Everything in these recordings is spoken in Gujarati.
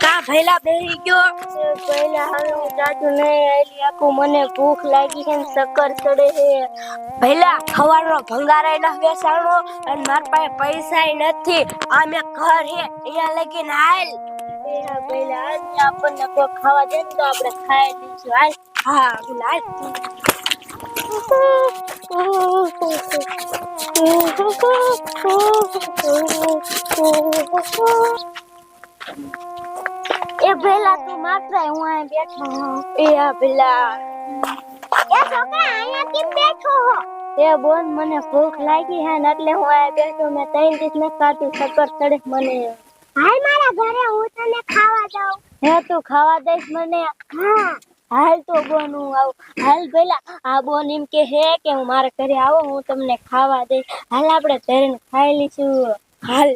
કા ભૈલા બેહી ગયો ભૈલા હવે હું જાતું નહીં આલી આખું મને ભૂખ લાગી છે ને ચક્કર ચડે છે ભૈલા ખવાનો ભંગારાય ન બેસાણો અને માર પાસે પૈસાય નથી આ મે ઘર હે અહીંયા લગીને હાલ એ હા ભૈલા આજ આપણને કોઈ ખાવા દે તો આપણે ખાઈ લઈશું હાલ હા હું હાલ એ ભેલા તું માત્ર હું અહીં બેઠો એ આ ભેલા એ છોકરા અહીંયા કેમ બેઠો હો એ બોન મને ભૂખ લાગી હે ને એટલે હું અહીં બેઠો મે 3 દિવસ ન ખાધું ચક્કર ચડે મને હાલ મારા ઘરે હું તને ખાવા દઉં હે તું ખાવા દઈશ મને હા હાલ તો બોન હું આવું હાલ ભેલા આ બોન એમ કે હે કે હું મારા ઘરે આવો હું તમને ખાવા દઈશ હાલ આપણે ધરીને ખાઈ લઈશું હાલ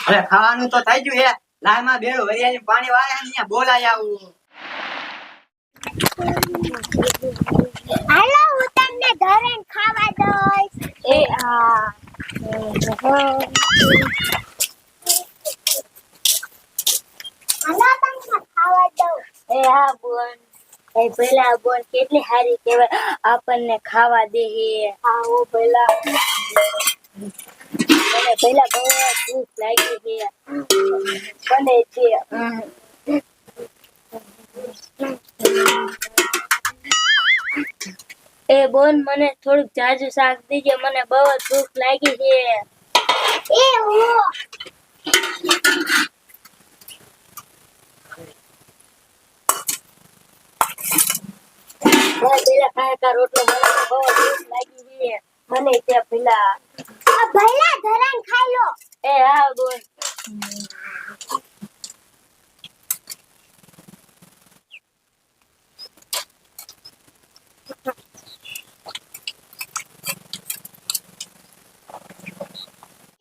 હવે ખાવાનું તો થઈ ગયું હે લાય માં બેડો હરિયાળી પાણી વાળે અહીંયા બોલાય આવું હાલો હું તમને ધરીને ખાવા દઈશ એ આ હાલો તમને ખાવા દઉં એ હા બોન એ પેલા બોન કેટલી સારી કહેવાય આપણને ખાવા દે હે હા ઓ પેલા મને પેલા બહુ ભૂખ લાગી છે બને છે એ બોન મને થોડુંક જાજુ શાક દીજે મને બહુ ભૂખ લાગી છે એ હો પેલા કાકા રોટલો મને બહુ ભૂખ લાગી છે મને ત્યાં પેલા આ ભૈલા ધરાન ખાઈ લો એ હા બોલ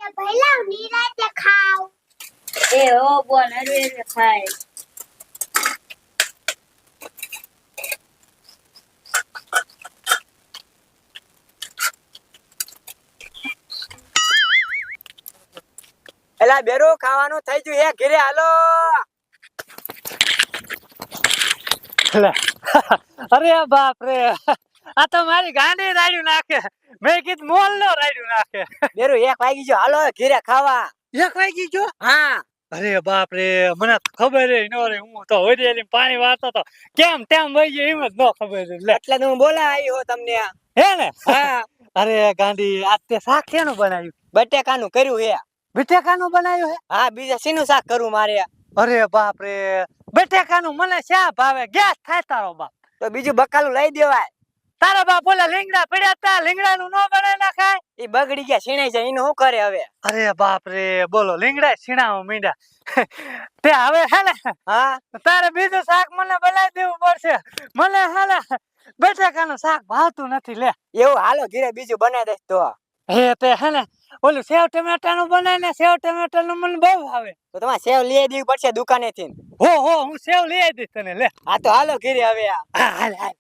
એ ભૈલા નીરાતે ખાવ એ હો બોલ હરવે ખાય એલા બેરો ખાવાનું થઈ ગયું હે ઘરે હાલો અરે બાપ રે આ તો મારી ગાંડી રાડ્યું નાખે મેં કીધું મોલ નો રાડ્યું નાખે બેરો 1 વાગી ગયો હાલો ઘરે ખાવા 1 વાગી ગયો હા અરે બાપ રે મને ખબર ન રે હું તો હોરેલી પાણી વાળતો તો કેમ તેમ વઈ ગયો એમ જ ન ખબર લે એટલે હું બોલા આવી હો તમને હે ને હા અરે ગાંડી આજ તે શાક કેનું બનાવ્યું બટેકાનું કર્યું હે બટેકાનું બનાવ્યું હે હા બીજા શીનું શાક કરું મારે અરે બાપ રે બટેકાનું મને શા ભાવે ગેસ થાય તારો બાપ તો બીજું બકાલું લઈ દેવાય તારા બાપ ઓલા લીંગડા પડ્યા તા લીંગડાનું નો બનાવી નાખાય એ બગડી ગયા છીણાઈ જાય એનું શું કરે હવે અરે બાપ રે બોલો લીંગડા છીણાવા મીંડા તે હવે હે ને હા તારે બીજું શાક મને બનાવી દેવું પડશે મને હે ને બટેકાનું શાક ભાવતું નથી લે એવું હાલો ઘરે બીજું બનાવી દઈશ તો હે તે હે ને ઓલું સેવ ટમેટાનું બનાય ને સેવ ટમેટાનું મને બહુ ભાવે તો તમારે સેવ લઈ દેવી પડશે દુકાનેથી હો હું સેવ લઈ આવી દઈશ તને લે હા તો હાલો ઘરે હવે હા હાલ હાલ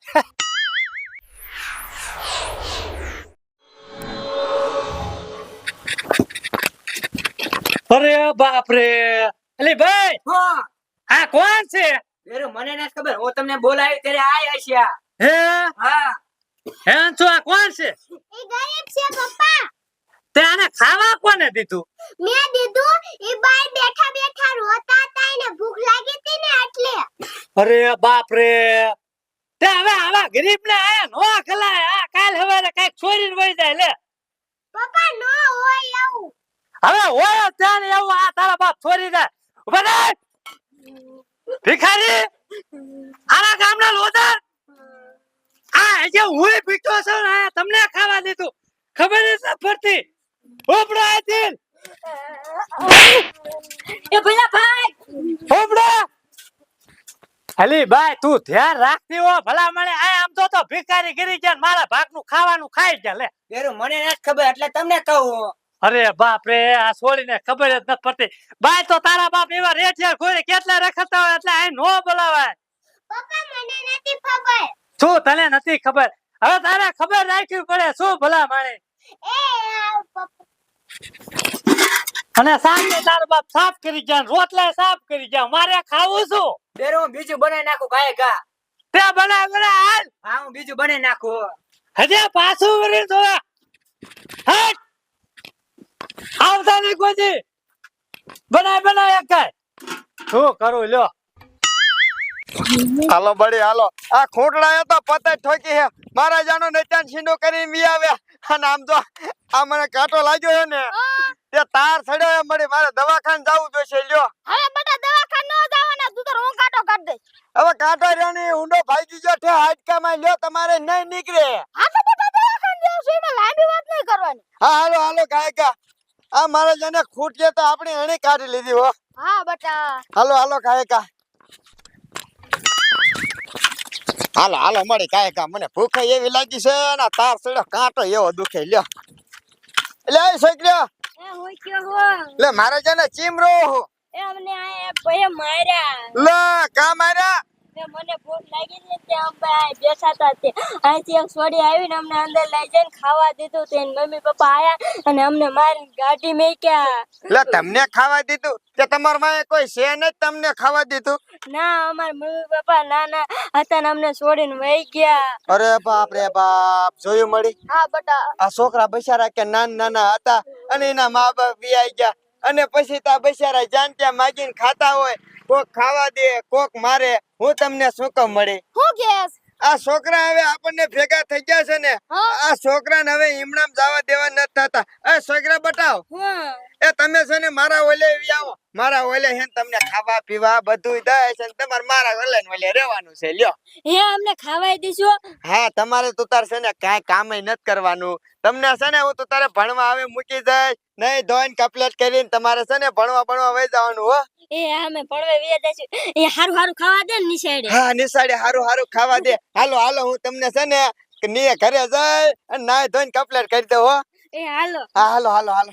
અરે બાપ રે અલી ભાઈ હા આ કોણ છે બેરો મને નથી ખબર હું તમને બોલાવી ત્યારે આય હશે હે હા હે છો આ કોણ છે એ ગરીબ છે પપ્પા તે આને ખાવા કોને દીધું મે દીધું ઈ બાઈ બેઠા બેઠા રોતા હતા એને ભૂખ લાગી હતી ને એટલે અરે બાપ રે તે હવે આવા ગરીબ ને આયા નો ખલાય આ કાલ હવારે કઈક છોરીને વઈ જાય લે પપ્પા નો હોય એવું હવે હોય ત્યાં એવું આ તારા બાપ છોરી જાય ઉભા રહે ભિખારી આના ગામના લોધર આ જે હું પીટો છું ને તમને ખાવા દીધું ખબર જ ન પડતી ઉપડો આથી એ ભલા ભાઈ ઉપડો અલી ભાઈ તું ધ્યાન રાખતી હો ભલા મળે આ આમ તો ભિખારી ગીરી ગયા મારા ભાગનું ખાવાનું ખાઈ ગયા લે બેરો મને નથી ખબર એટલે તમને કહું અરે બાપ રે આ છોડીને ખબર જ નથી પડતી બાય તો તારા બાપ એવા રેઠિયા ઘોડે કેટલા રખડતા હોય એટલે આ નો બોલાવાય પપ્પા મને નથી ખબર. શું તને નથી ખબર? હવે તારે ખબર રાખવી પડે. શું ભલા માણે? પપ્પા અને સાંજે તારો બાપ સાફ કરી ગયા, રોટલા સાફ કરી ગયા. મારે ખાવું શું? બેરો હું બીજું બનાવી નાખું ગાય ગા. તે બનાવ હાલ. હા હું બીજું બનાવી નાખું. હજે પાછું વળી જોવા. હટ આવતા નહીં કોઈ. બનાય એક કાય. શું કરું લ્યો. હાલો બડી હાલો. આ ખોટડા તો પતે ઠોકી હે. મારા જાનો નચાન છીંડો કરીને વી આવ્યા. અને આમ જો આ મને કાંટો લાગ્યો હે ને તે તાર સડ્યો હે મળી. મારે દવાખાને જાવું જોઈશે લ્યો. હવે બેટા દવાખાને ન જવાના, તું તો હું કાટો કાઢ દે. હવે કાંટો રાની ઊંડો ભાગી ગયો છે હાડકામાં લ્યો. તમારે નહીં નીકળે. હા તો બેટા દવાખાને જાવ છું, એમાં લાંબી વાત નહીં કરવાની. હા હાલો હાલો ગાયકા. આ મારે જાને ખૂટજે તો આપણી એણી કાઢી લીધી હો. હા બેટા. હાલો હાલો ગાયકા. હાલો હાલો મળી ગાયકા. મને ભૂખ એવી લાગી છે ને તાર સડ્યો કાંટો એવો દુખે લ્યો. એટલે એ છોકરીઓ એ હું કયો હો. લે મારે જાને ચીમરો હું. એ અમને આ ભય માર્યા. લે કા માર્યા? એ મને ભૂખ લાગી ને તે અમે બેઠા હતા તે અહીંથી એક છોડી આવીને અમને અંદર લઈ જઈને ખાવા દીધું. તે મમ્મી પપ્પા આયા અને અમને મારીને ગાડી મેક્યા. લે તમને ખાવા દીધું કે તમાર માં કોઈ છે ને તમને ખાવા દીધું? ના અમાર મમ્મી પપ્પા નાના હતા ને અમને છોડીને વહી ગયા. અરે બાપ રે બાપ. જોયું મળી? હા બેટા. આ છોકરા બચારા કે નાના હતા અને એના મા બાપ વિયાઈ ગયા અને પછી તા બચારા જાન ત્યાં માગીને ખાતા હોય. કોક ખાવા દે કોક મારે. હું તમને શું કહું મળી? હું કેસ? આ છોકરા હવે આપણને ભેગા થઈ ગયા છે ને. આ છોકરાને હવે ઈમણામ જવા દેવા નથી થતા. એ છોકરા બતાવ. હા. એ તમે છે ને મારા ઓલે આવી આવો. મારા ઓલે હે ને તમને ખાવા પીવા બધું દે છે ને તમારે મારા ઓલે ને ઓલે રહેવાનું છે લ્યો. હે અમને ખાવાય દીશો? હા તમારે તું તાર છે ને કાંઈ કામ નથી કરવાનું. તમને છે ને હું તું તારે ભણવા આવે મૂકી જાય નહીં ધોઈને કપલેટ કરીને તમારે છે ને ભણવા વહી જવાનું હો. એ અમે પડવે વિયા જઈશું. એ હારું હારું ખાવા દે ને નિશાળે. હા નિશાળે હારું હારું ખાવા દે. હાલો હાલો હું તમને છે ને નીએ ઘરે જાય અને નાય ધોઈને કપલેટ કરી દઉં હો. એ હાલો. હા હાલો હાલો હાલો.